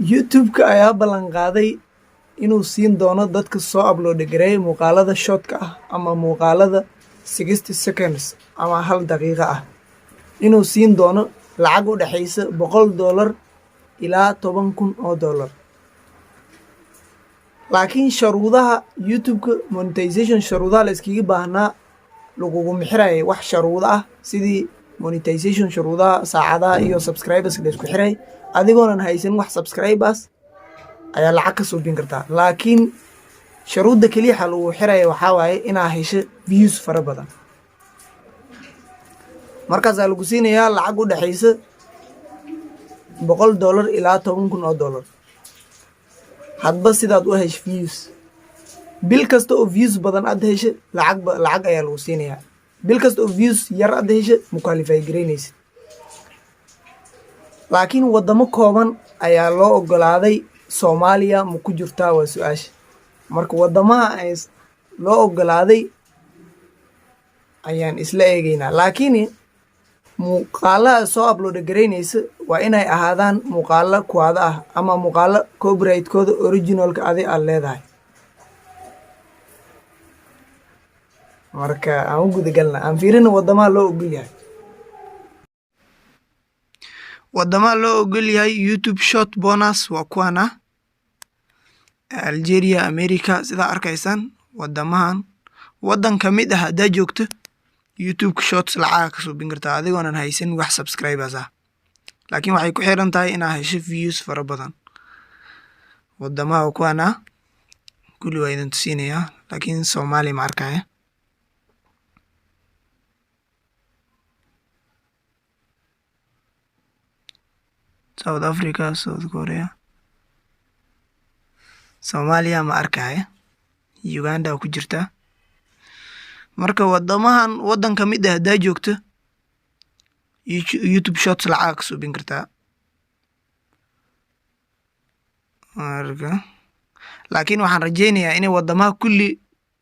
YouTube-ka ayaa ballan qaaday inuu siin doono dadka soo upload gareeya muuqaalada short-ka ah ama muuqaalada 60 seconds ama 1 daqiiqo ah inuu siin doono lacag u dhaxaysa $100 ilaa $10,000. laakiin sharuudaha YouTube-ka monetization sharuudaha la iskaga baahnaa lagugu xirayay wax sharuudo ah sidii monetization sharuudaha saacadaha iyo subscribers la isku xiray adigoonan haysan wax subscribers ayaa lacag ka suubin kartaa. laakiin sharuudda kaliya lagu xiraya waxaa waaye inaa hesho views fara badan. markaasaa lagu siinayaa lacag u dhaxaysa $100 ilaa $10,000 hadba sidaad u hesho views. bil kasta oo views badan aad hesho lacag ayaa lagu siinayaa. bil kasta oo views yar aad hesho ma qualify garaynaysid. laakiin wadamo kooban ayaa loo ogolaaday. Soomaaliya ma ku jirtaa waa su-aasha. marka wadamaha ay loo ogolaaday ayaan isla eegaynaa. laakiin muuqaalaha soo upload garaynaysa waa inay ahaadaan muuqaalo kuwaada ah ama muuqaalo copyright-kooda originalka adi aad leedahay. marka aan u gudagalna aan fiirina wadamaha loo ogol yahay. wadamaha loo ogol yahay YouTube short bonus waa kuwana Algeria, America sida arkaysaan wadamahan wadan ka mid ah hadaa joogto YouTube shorts lacag ka soo bin kartaa adigoonan haysan wax subscribers ah. laakiin waxay ku xiran tahay inaa hesho views fara badan. wadamaha kuwana kulli waa idin tusinaya laakiin Soomaali ma arkaya. South Africa, South Korea, Soomaaliya ma arkaya. Uganda ku jirta. marka wadamahan wadan ka mid ah hadaa joogto YouTube shorts lacag ka soo bin kartaa. laakiin waxaan rajeynayaa in wadamaha kulli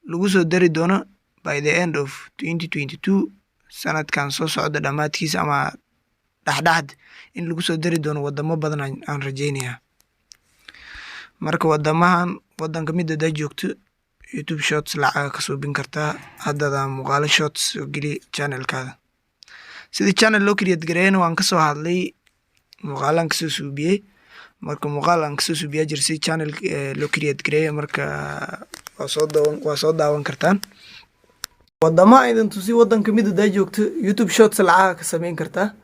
lagu soo dari doono by the end of 2022 sanadkan soo socda dhamaadkiisa ama dhaxdhaxd in lagu soo dari doono wadamo badan aan rajeynayaa. marka wadamahan wadan ka mid ah hadaa joogto YouTube shorts lacag ka soo bin kartaa. haddada muuqaalo shorts oo geli channelkaada. sidii channel loo create gareeyna waan ka soo hadlay muuqaalan ka soo suubiyay. marka muuqaalan ka soo suubiyaa jirsay channel loo create gareeyo marka waa soo daawan kartaan. wadamaha idin tusi wadan ka mid ah hadaa joogto YouTube shorts lacag ka sameyn kartaa.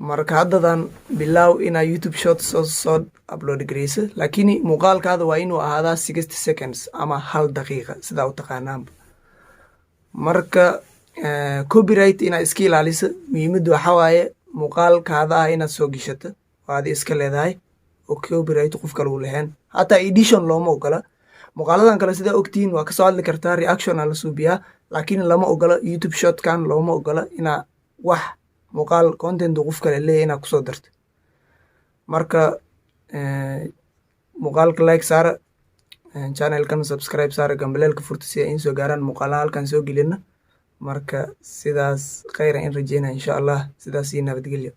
marka haddadan bilaaw inaa YouTube shorts soo upload gareyso laakiin muuqaalkaada waa inuu ahaadaa 60 seconds ama 1 daqiiqa sidaa u taqaanaanba. marka copyright inaa iska ilaaliso muhiimaddu waxaa waaye muuqaalkaada ah inaad soo geshato oo aad iska leedahay oo copyright qof kale uu lahayn. hataa edition looma ogola. muuqaaladan kale sidaa ogtihiin waa kasoo hadli kartaa reaction aa la suubiyaa laakiin lama ogola YouTube shortkan looma ogola inaa wax muuqaal content qof kale leeyahay inaa kusoo darto. marka muuqaalka like saara channelkan subscribe saara gambaleelka furta si ay soo gaaraan muuqaalaha halkan soo gelina. marka sidaas khayr in rajeynaa insha Allah sidaas nabadgelyo.